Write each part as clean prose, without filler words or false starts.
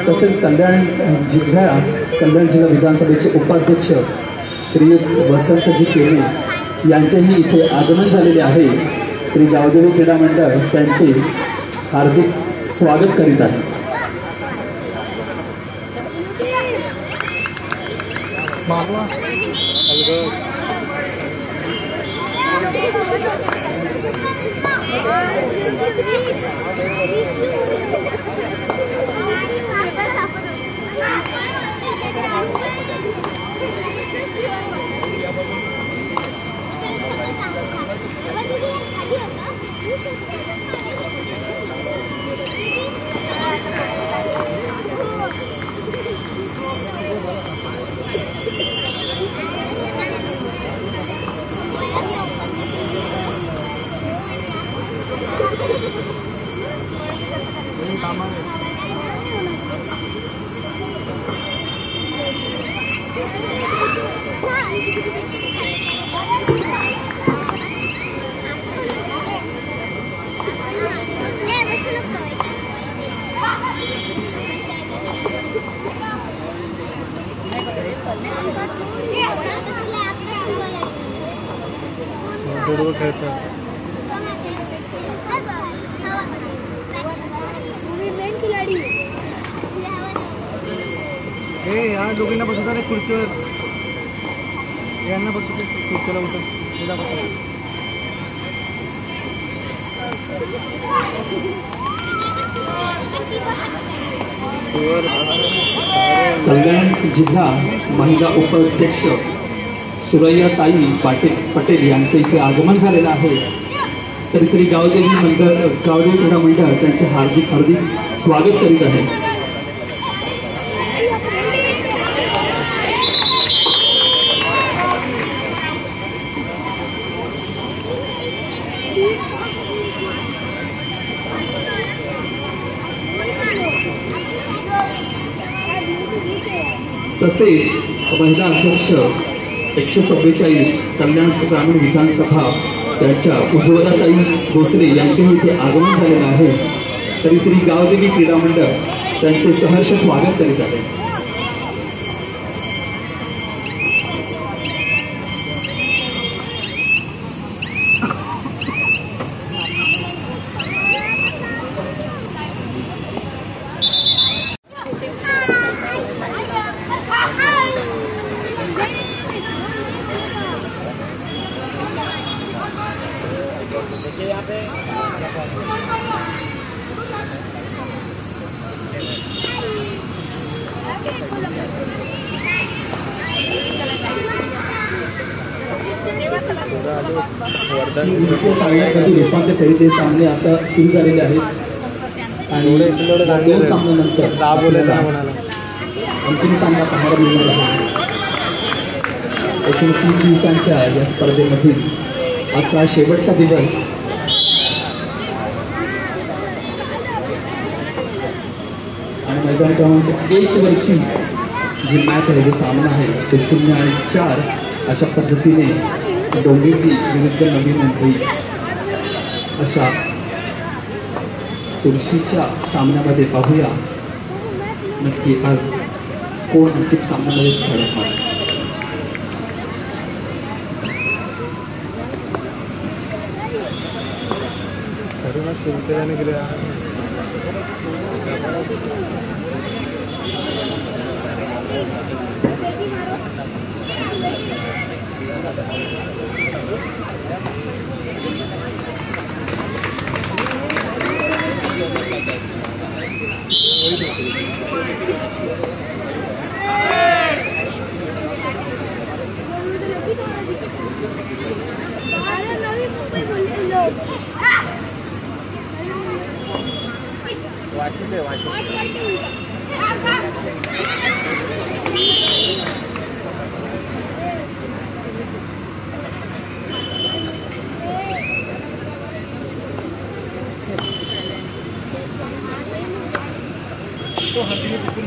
तसेच कल्याण जिल्हा विधानसभेचे उपाध्यक्ष श्री वसंतजी केने यांचेही इथे आगमन झालेले आहे। श्री गावदेवी क्रीडा मंडळ त्यांचे हार्दिक स्वागत करीत आहे। यहाँ दोघींना बसवता रे खुर्चीवर, यांना बसवते खुर्चीला उठून कल्याण जिल्हा महिला उपाध्यक्ष सुरैयाताई पटेल यांचे इथे आगमन झालेलं आहे। तर श्री गावदेवी क्रीडा मंडळ त्यांचे हार्दिक स्वागत करीत आहे। तसेच महिला अध्यक्ष 144 कल्याण ग्रामीण विधानसभा त्यांच्या उज्ज्वलाताई भोसले यांचेही इथे आगमन झालेलं आहे। तरी श्री गावदेवी क्रीडा मंडळ त्यांचे सहर्ष स्वागत करीत आहे। रूपांतर फेरीचे सामने आता सुरू झालेले आहेत आणि दोन सामन्यानंतर अंतिम सामना पाहायला मिळणार आहे। 3 दिवसांच्या या स्पर्धेमधील आजचा शेवटचा दिवस आणि मैदान क्रमांक 1 वरची जी मॅच आहे, जो सामना आहे तो 0 आणि 4 अशा पद्धतीने डोंबिवली विरुद्ध नवी मुंबई अशा चुरशीच्या सामन्यामध्ये पाहूया नक्की आज कोण अंतिम सामन्यामध्ये खेळणार। तो हाथी चुकून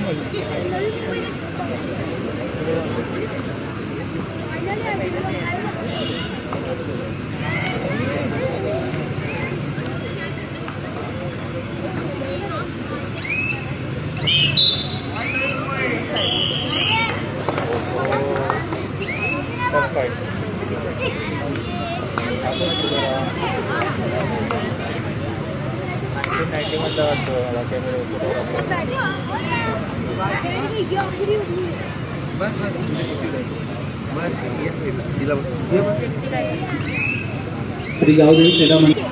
श्री गावदेवी क्रीडा मंडळ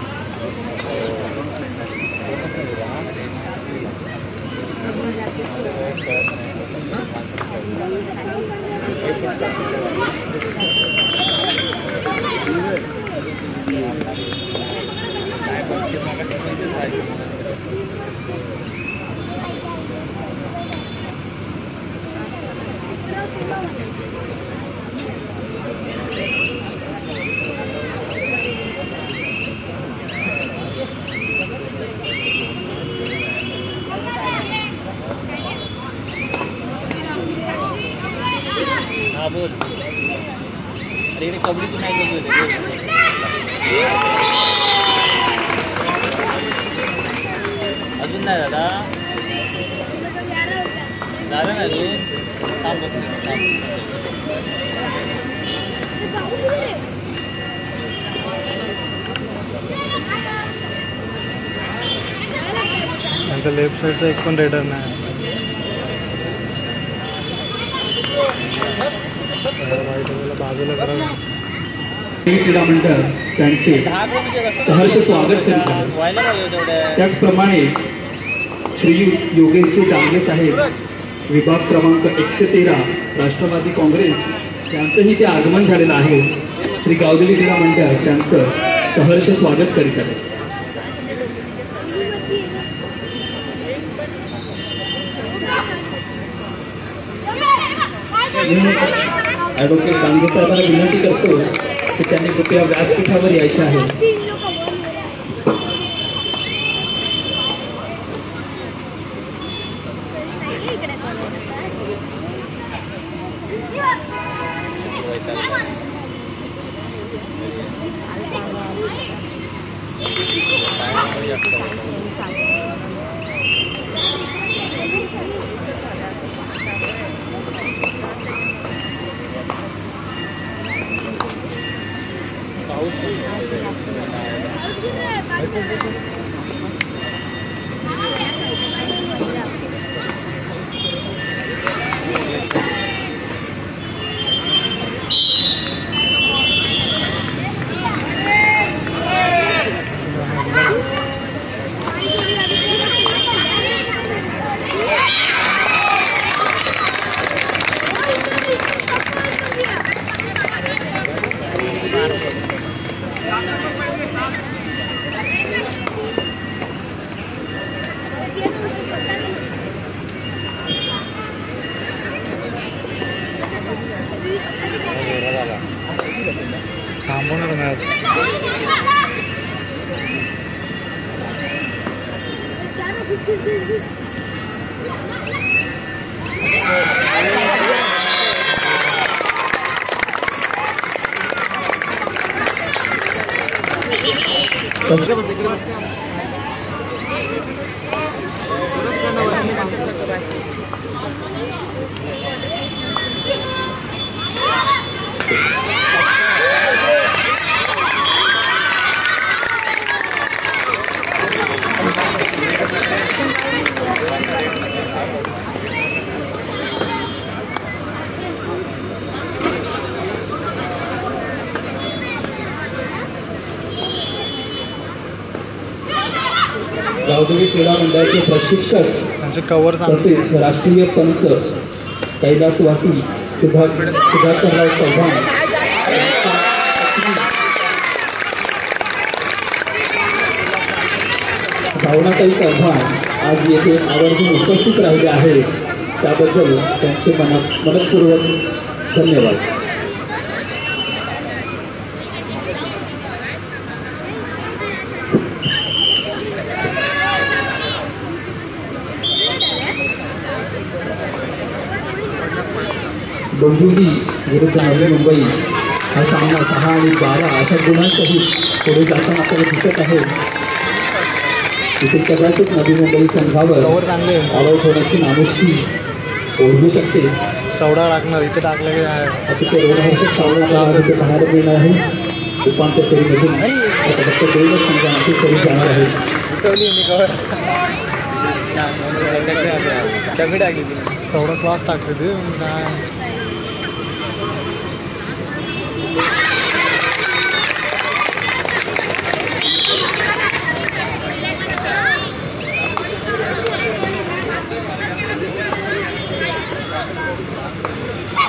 हा बोल. अरे इकडे कबड्डी नाही गेली होती. अजून नाही दादा झालं ना अजून थांब त्यांचा लेफ्ट साईडचा एक पण रेडर नाही. बाजूला करा. क्रीडा मंडळ त्यांचे सहर्ष स्वागत करीत आहे. त्याचप्रमाणे श्री योगेशजी डांगे साहेब विभाग क्रमांक 113 राष्ट्रवादी काँग्रेस यांचंही ते आगमन झालेलं आहे. श्री गावदेवी क्रीडा मंडळ त्यांचं सहर्ष स्वागत करीत आहे. ॲडव्होकेट डांगे साहेबांना विनंती करतो की त्यांनी कृपया व्यासपीठावर यायचे आहे. थांबवणार मॅच. गावदेवी क्रीडा मंडळाचे प्रशिक्षक त्यांचे कव्हर तसेच राष्ट्रीय पंच कैलासवासी सुधाकरराव चव्हाण, भावनाताई चव्हाण आज येथे आवर्जून उपस्थित राहिले आहेत. त्याबद्दल त्यांचे मनपूर्वक धन्यवाद. डोंबिवली विरुद्ध नवी मुंबई हा सामना 6 आणि 12 अशा गुणांसहित पुढे जाताना आपल्याला दिसत आहे. इथे कदाचित नवी मुंबई संघावर ऑलआउट होण्याची नामुष्की ओढवू शकते. चौडा टाकणार इथे टाकलं की अतिशय रोमहर्षक सामना आपल्याला बाहेर मिळणार आहे. उपांत्य फेरीमधून आता फक्त 2च संघांची तरी जाणार आहे. डबी टाकली ती. चौडा क्लास टाकते ते काय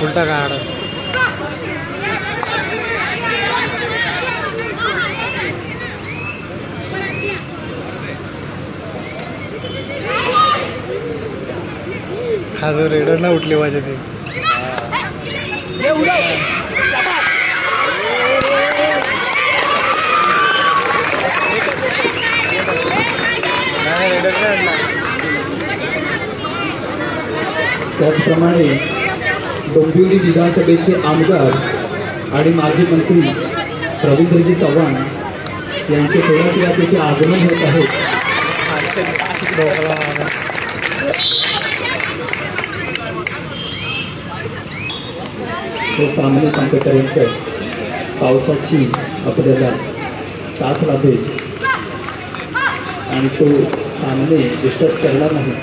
उलटा काढ. हा जो रेडर ना उठली पाहिजे ती. त्याचप्रमाणे डोंबिवली विधानसभेचे आमदार आणि माजी मंत्री रवींद्रजी चव्हाण यांचे थोड्याच वेळात येथे आगमन होत आहे. हे सामने संपेपर्यंत पावसाची आपल्याला साथ लाभेल आणि तो सामने डिस्टर्ब करणार नाही.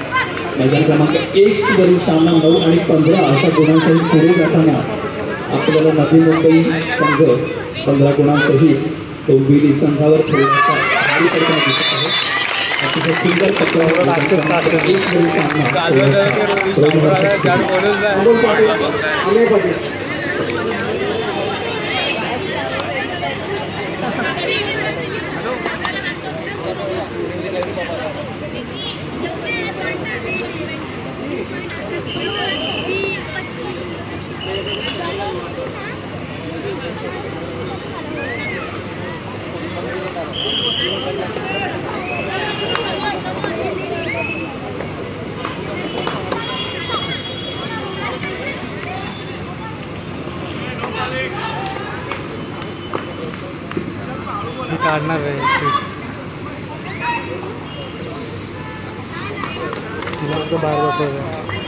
मैदान क्रमांक 1 वरील सामना 9 आणि 15 अशा गुणांसहित पुढे जाताना आपल्याला नवी मुंबई संघ 15 गुणांसहित डोंबिवली संघावर थोडासा भारी पडताना दिसत आहे. अतिशय सुंदर पत्रावर काढणार आहे बाहेर बसवलं.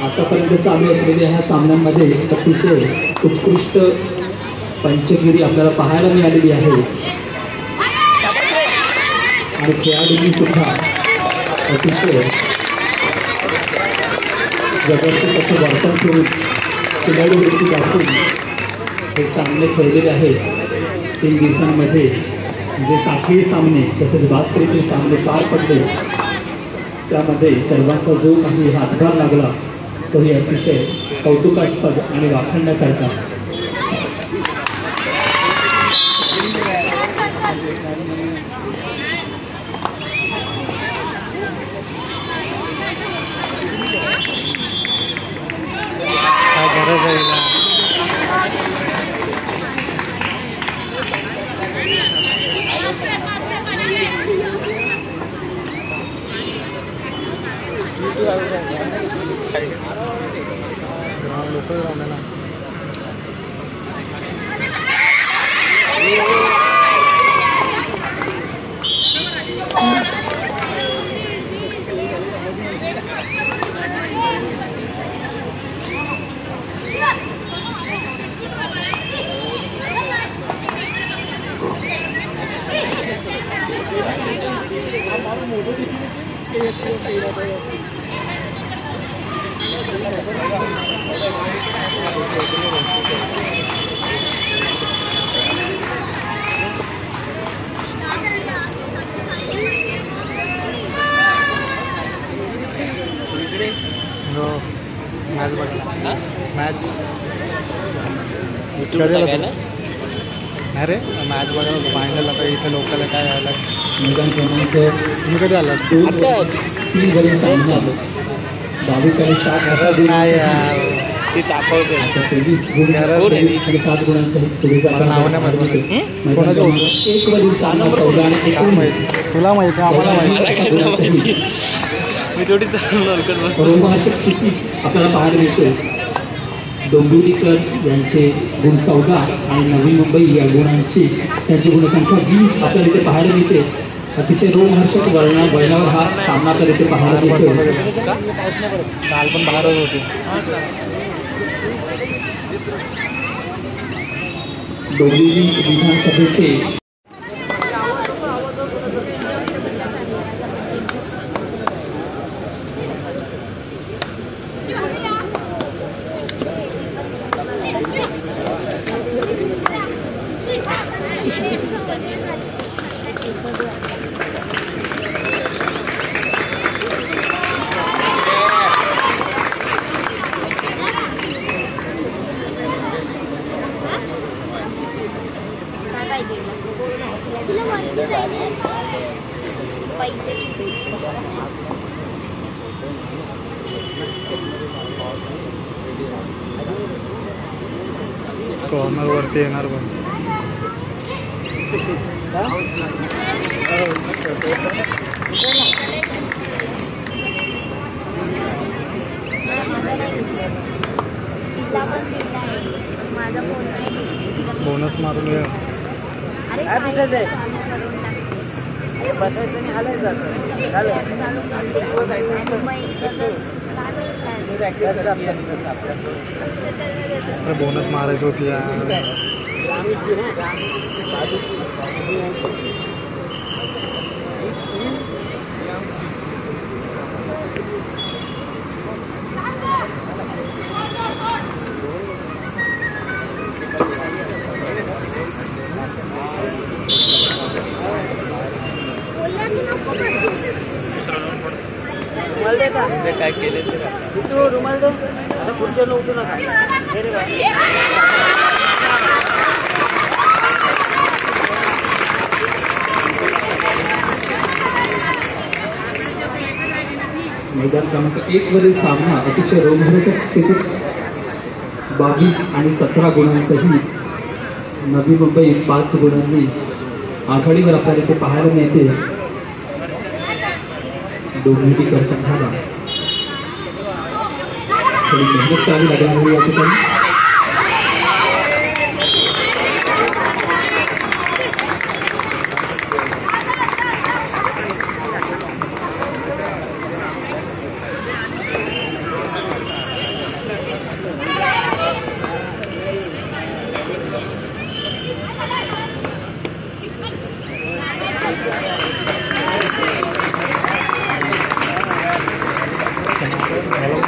आतापर्यंत चालू असलेल्या ह्या सामन्यांमध्ये अतिशय उत्कृष्ट पंचगिरी आपल्याला पाहायला मिळालेली आहे आणि खेळाडूंनी सुद्धा अतिशय जबरदस्त असं वर्तन करून खेळाडू वृत्ती दाखवून हे सामने खेळलेले आहेत. 3 दिवसांमध्ये जे साखळी सामने तसेच बादफेरीचे सामने पार पडले त्यामध्ये सर्वांचा जो काही हातभार लागला तोही अतिशय कौतुकास्पद आणि वाखाणण्यासारखा. काय गरज आहे लोक राहणार. मॅच बघा मॅच नाही रे मॅच बघायला फायनल आता इथे लोकल काय आला. मैदान क्रमांक तुम्ही कधी आला 2-3 वरील सामना 22 आणि 7 नाही यार ती तापवते 7 गुणांसहित पुढे जाताना 1 वरील सामना 14 आणि 19 तुला माहिती आहे आम्हाला माहिती. मी थोडी चालू बसतो. रोमांचक स्थिती आपल्याला पाहायला मिळते. डोंबिवलीकर यांचे गुण 14 आणि नवी मुंबई या गुणांची त्यांची गुणसंख्या 20 आपल्याला इथे पाहायला मिळते. अतिशय रोमहर्षक वळणावर हा सामना आपल्याला इथे पाहायला मिळतो. काल पण बाहेरच होते. डोंबिवली विधानसभेचे कॉर्नर वरती येणार पण बोनस मारून या. बसायचं आणि हालायचं असं झालं. बोनस मारायची होती यार. काय केले तू रुमाल दे आता पुढच्या उठू नका. मैदान क्रमांक 1 वरील सामना अतिशय रोमहर्षक स्थितीत 22 आणि 17 गुणांसहित नवी मुंबई 5 गुणांनी आघाडीवर आपल्याला ते पाहायला मिळते. दोन्ही टीकर संघाला थोडी मेहनत करावी लागणार आहे या ठिकाणी.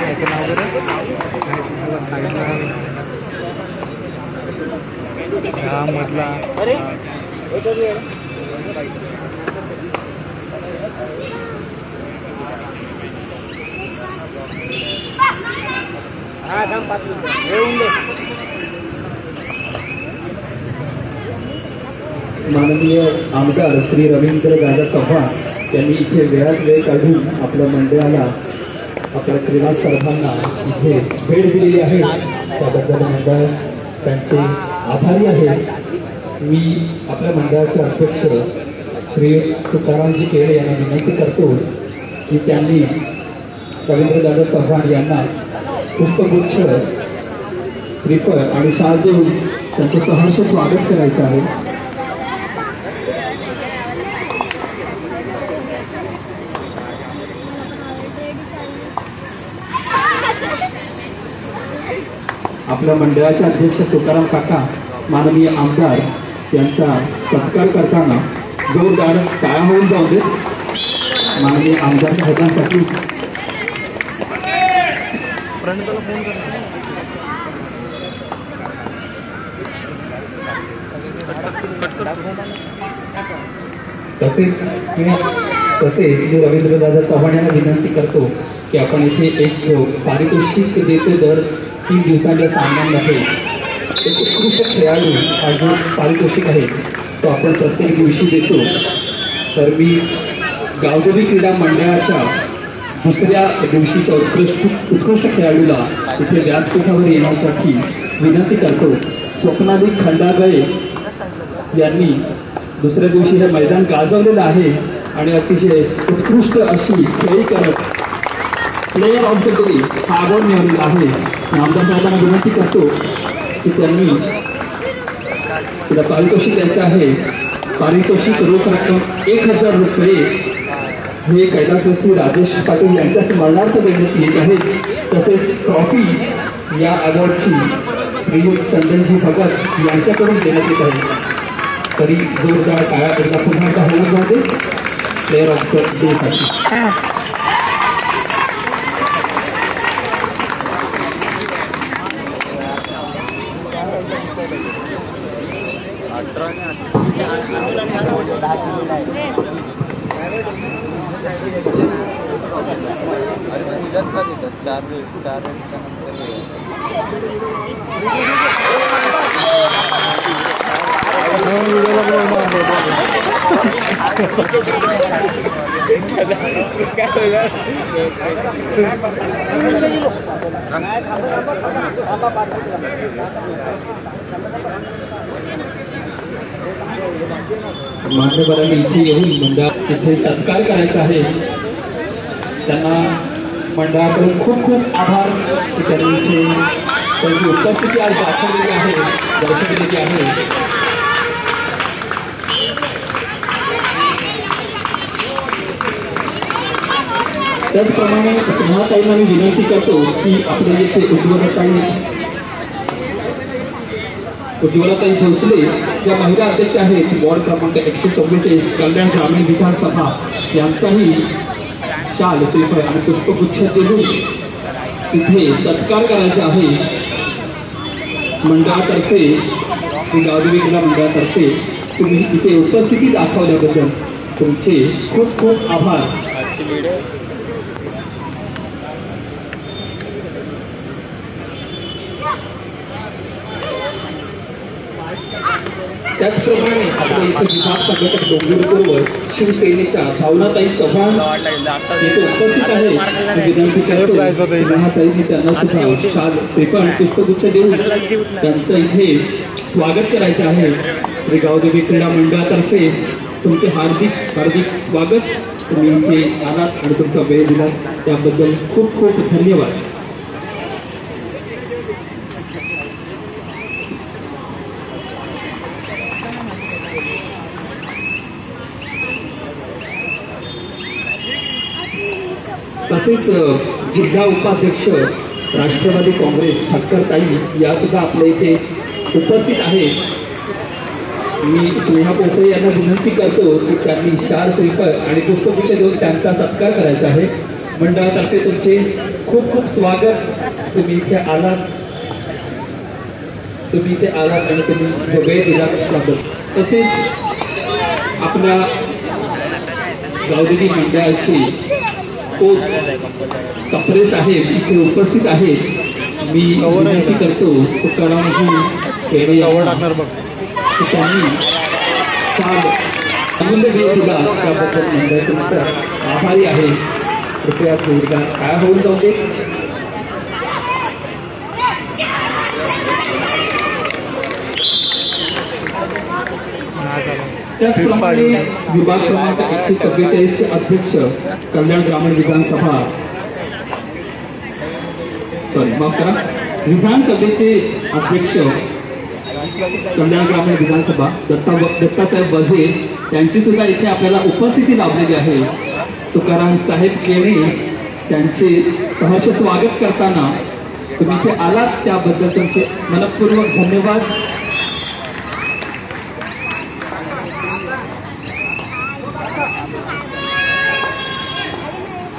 याचं नाव वगैरे सांगितलं हा मधला हा काम 5 मिनिटं येऊन दे. माननीय आमदार श्री रवींद्र दादा चव्हाण यांनी इथे वेळात वेळ काढून आपल्या मंडळाला आपल्या क्रीडा स्पर्धांना इथे भेट दिलेली आहे. त्याबद्दल मंडळ त्यांचे आभारी आहे. मी आपल्या मंडळाचे अध्यक्ष श्री तुकारामजी केळे यांना विनंती करतो की त्यांनी रवींद्रदादा चव्हाण यांना पुष्पगुच्छ, श्रीफळ आणि शाल देऊन त्यांचं सहर्ष स्वागत करायचं आहे. आपल्या मंडळाचे अध्यक्ष तुकाराम काका माननीय आमदार यांचा सत्कार करताना जोरदार टाळ्या होऊन जाऊ देत. माननीय आमदार साहेबांसाठी तसेच मी रवींद्रदादा चव्हाण यांना विनंती करतो की आपण इथे एक पारितोषिक देतो. दर 3 दिवसांच्या सामन्यांमध्ये एक उत्कृष्ट खेळाडू हा जो पारितोषिक आहे तो आपण प्रत्येक दिवशी देतो. तर मी गावदेवी क्रीडा मंडळाच्या दुसऱ्या दिवशीच्या उत्कृष्ट खेळाडूला इथे व्यासपीठावर येण्यासाठी विनंती करतो. स्वप्नाली खंडागळे यांनी दुसऱ्या दिवशी हे मैदान गाजवलेलं आहे आणि अतिशय उत्कृष्ट अशी खेळी करत प्लेयर ऑफ द डे हा अवॉर्ड मिळवलेला आहे. आमदार साहेबांना विनंती करतो की त्यांनी तिला पारितोषिक द्यायचं आहे. पारितोषिक रोख रक्कम 1000 रुपये हे कैलासवासी राजेश पाटील यांच्या स्मरणार्थ देण्यात येत आहे. तसेच ट्रॉफी या अवॉर्डची श्रीयुत चंदनजी भगत यांच्याकडून देण्यात येत आहे. तरी जोरदार टाळ्या एकदा पुन्हा एकदा होणार जाते प्लेयर ऑफ द डे साठी. चार मान्यवरांनी इथे येऊन इथे सत्कार करायचा आहे. त्यांना मंडळाकडून खूप खूप आभार की त्यांनी इथे त्यांची उपस्थिती आज दाखवलेली आहे, दर्शवलेली आहे. त्याचप्रमाणे स्नेहाताईंना मी विनंती करतो की आपल्या येथे उज्ज्वलाताई भोसले या महिला अध्यक्ष आहेत, वॉर्ड क्रमांक 144 कल्याण ग्रामीण विधानसभा, यांचाही शाल श्रीफळ आणि पुष्पगुच्छ देऊन इथे सत्कार करायचा आहे. मंडळातर्फे श्री गावदेवी क्रीडा मंडळातर्फे तुम्ही इथे उपस्थिती दाखवल्याबद्दल तुमचे खूप खूप आभार. त्याचप्रमाणे आपल्या इथे विभाग संघटक डोंगरपूरवर शिवसेनेच्या भावनाताई चव्हाण येथे उपस्थित आहे. विनंती त्यांना सुद्धा शाल श्रीफळ पुष्पगुच्छ देऊन त्यांचं इथे स्वागत करायचं आहे. श्री गावदेवी क्रीडा मंडळातर्फे तुमचे हार्दिक हार्दिक स्वागत. तुम्ही इथे आलात आणि तुमचा वेळ दिला त्याबद्दल खूप खूप धन्यवाद. तसेच जिल्हा उपाध्यक्ष राष्ट्रवादी काँग्रेस ठक्करताई या सुद्धा आपल्या इथे उपस्थित आहेत. मी स्नेहा पोखरे यांना विनंती करतो की त्यांनी शाल श्रीफळ आणि पुष्पगुच्छ देऊन त्यांचा सत्कार करायचा आहे. मंडळातर्फे तुमचे खूप खूप स्वागत. तुम्ही इथे आलात आणि तुम्ही जो वेळ दिला त्याबद्दल. तसेच आपल्या गावदेवी मंडळाची कोच सप्रे साहेब इथे उपस्थित आहेत. मी विनंती करतो तुकारामजी त्यांनी अमूल्य वेळ दिला त्याबद्दल मंडळ तुमचा आभारी आहे. कृपया थोडा काय होऊन जाऊ दे. त्याचप्रमाणे विभाग क्रमांक 144 चे अध्यक्ष कल्याण ग्रामीण विधानसभा माफ करा विधानसभेचे अध्यक्ष कल्याण ग्रामीण विधानसभा दत्तासाहेब वझे यांची सुद्धा इथे आपल्याला उपस्थिती लाभलेली आहे. तुकाराम साहेब केणे त्यांचे सहर्ष स्वागत करताना तुम्ही इथे आलात त्याबद्दल तुमचे मनपूर्वक धन्यवाद.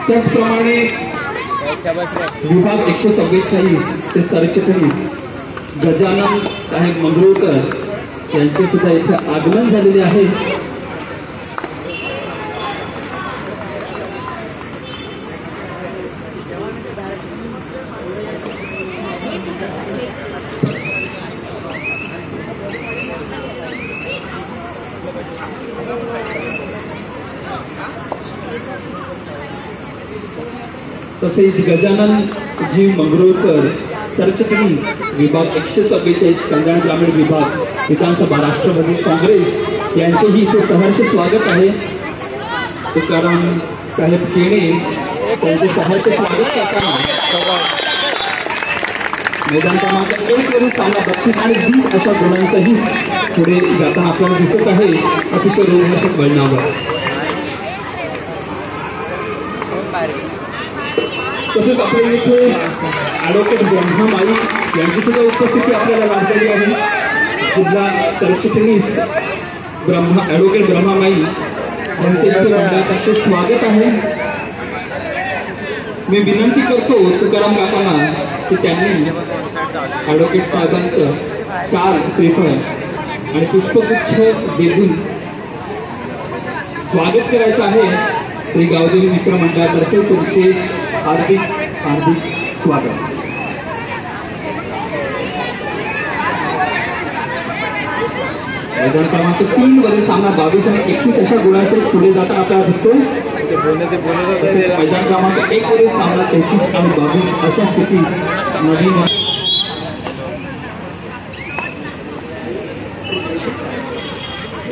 त्याचप्रमाणे विभाग 144 ते 47 गजानन साहेब मंगरुळकर यांचे सुद्धा इथे आगमन झालेले आहे. तसेच गजानन जी मंगरुळकर सरचिटणीस विभाग 144 कल्याण ग्रामीण विभाग विधानसभा राष्ट्रवादी काँग्रेस यांचेही इथे सहर्ष स्वागत आहे. तुकाराम साहेब केणे त्यांचे सहर्ष स्वागत करताना मैदान क्रमांक 1 वरून सामना 32 आणि 20 अशा गुणांसही पुढे जाताना आपल्याला दिसत आहे. अतिशय रोमहर्षक वळणावर. तसेच आपल्या इथे ॲडव्होकेट ब्रह्मामाई यांची सुद्धा उपस्थिती आपल्याला लाभलेली आहे. जिल्हा सरचिटणीस ॲडव्होकेट ब्रह्मामाई यांचे इथे मंडळातर्फे स्वागत आहे. मी विनंती करतो तुकाराम काकांना की त्यांनी ॲडव्होकेट साहेबांचं शाल श्रीफळ आणि पुष्पगुच्छ देऊन स्वागत करायचं आहे. श्री गावदेवी मित्र मंडळातर्फे तुमचे हार्दिक हार्दिक स्वागत. मैदान क्रमांक 3 वरील सामना 22 आणि 31 अशा गुणांसह पुढे जाताना आपल्याला दिसतो. तसेच मैदान क्रमांक 1 वरील सामना 33 आणि 22 अशा स्थितीत नवीन.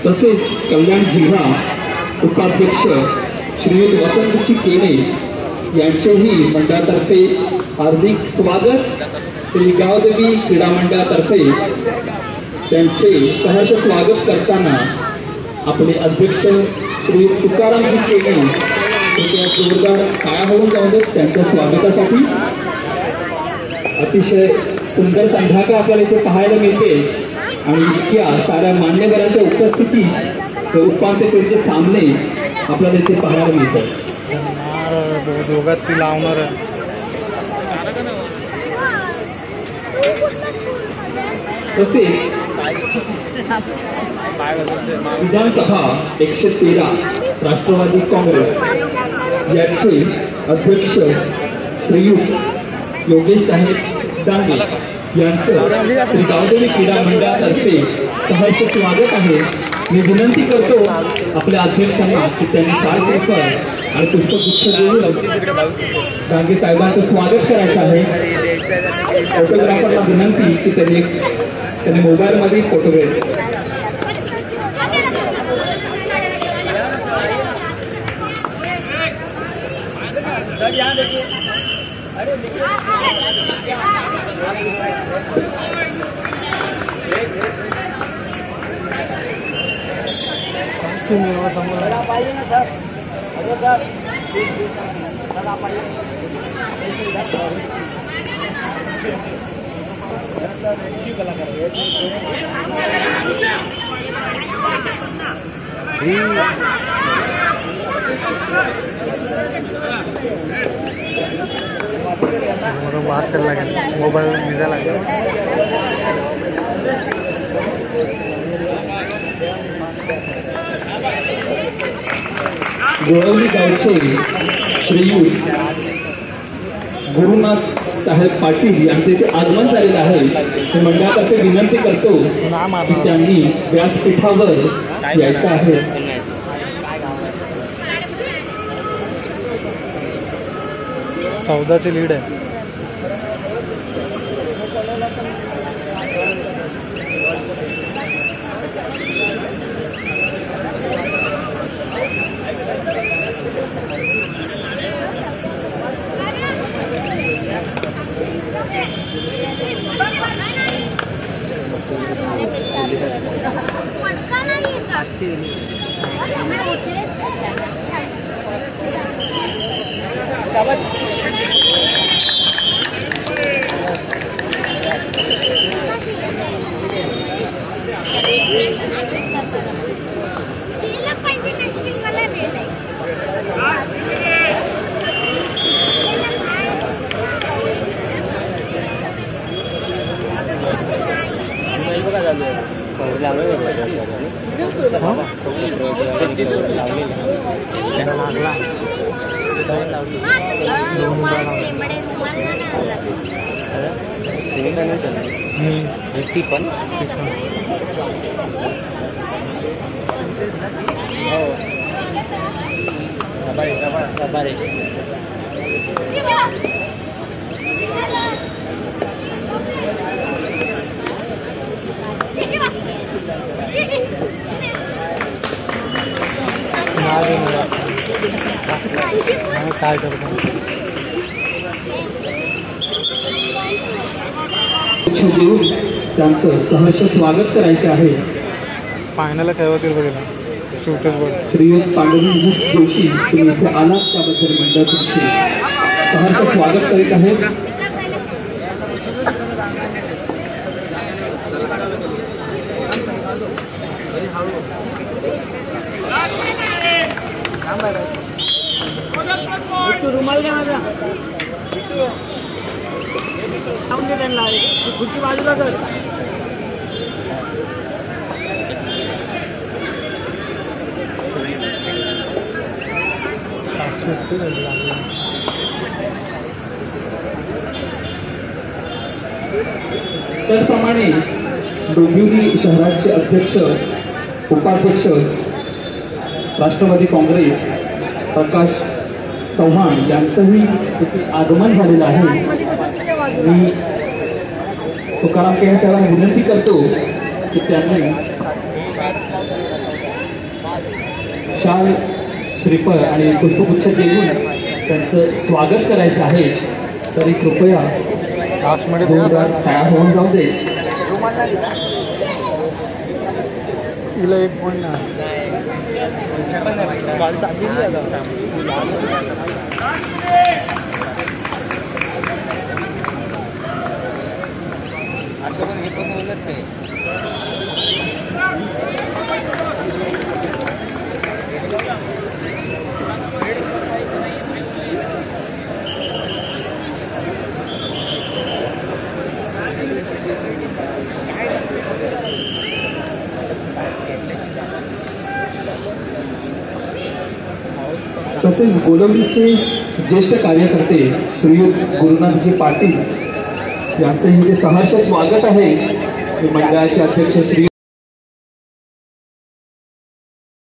तसेच कल्याण जिल्हा उपाध्यक्ष श्रीयुत वसंतजी केने यांचेही मंडळातर्फे हार्दिक स्वागत. श्री गावदेवी क्रीडा मंडळातर्फे त्यांचे सहर्ष स्वागत करताना आपले अध्यक्ष श्री तुकारामजी केने त्या जोरदार टाळ्या होऊन जाऊ देत त्यांच्या स्वागतासाठी. अतिशय सुंदर संध्याकाळ आपल्याला इथे पाहायला मिळते आणि इतक्या साऱ्या मान्यवरांच्या उपस्थितीत उपांत्य फेरीचे सामने आपल्याला इथे पाहायला मिळतात. दोघात ती लावणार. तसेच विधानसभा 113 राष्ट्रवादी काँग्रेस याचे अध्यक्ष श्रीयुत योगेश साहेब डांगे यांचं श्री गावदेवी क्रीडा मंडळातर्फे सहर्ष स्वागत आहे. मी विनंती करतो आपल्या अध्यक्षांना की त्यांनी शाल पेपर आणि पुष्पगुच्छ देऊन डांगे साहेबांचं स्वागत करायचं आहे. फोटोग्राफरला विनंती की त्यांनी मोबाईलमध्ये फोटो घ्यायचे. वास कर लागेल मोबाईल भिजा लागेल. गोळवली गावचे श्रीयुत गुरुनाथ साहेब पाटील यांचे इथे आगमन झालेलं आहे. ते मंडळातर्फे विनंती करतो की त्यांनी व्यासपीठावर यायचं आहे. 14चे लीड आहे. काय करतो त्यांचं सहर्ष स्वागत करायचं आहे. फायनल काय होतील बघा शिवतेज बोल. श्रीयुत पांडुरंग जोशी तुम्ही इथे आलात त्याबद्दल मंडळ तुमचे सहर्ष स्वागत करीत आहेत. रुमाल घ्या माझा त्यांना खुर्ची बाजूला कर. त्याचप्रमाणे डोंबिवली शहराचे अध्यक्ष उपाध्यक्ष राष्ट्रवादी काँग्रेस प्रकाश चव्हाण यांचंही इथे आगमन झालेलं आहे। मी तुकाराम केणे साहेबांना विनंती करतो की त्यांनी शाल, श्रीफळ आणि पुष्पगुच्छ देऊन त्यांचं स्वागत करायचं आहे। तरी कृपया जोरदार तयार होऊन जाऊ दे। हिला एक पॉईंट असं पण हे पण बोलच आहे। तसेच गोलवलीचे ज्येष्ठ कार्यकर्ते श्रीयुत गुरुनाथजी पाटील यांचंही इथे सहर्ष स्वागत आहे। मंडळाचे अध्यक्ष श्री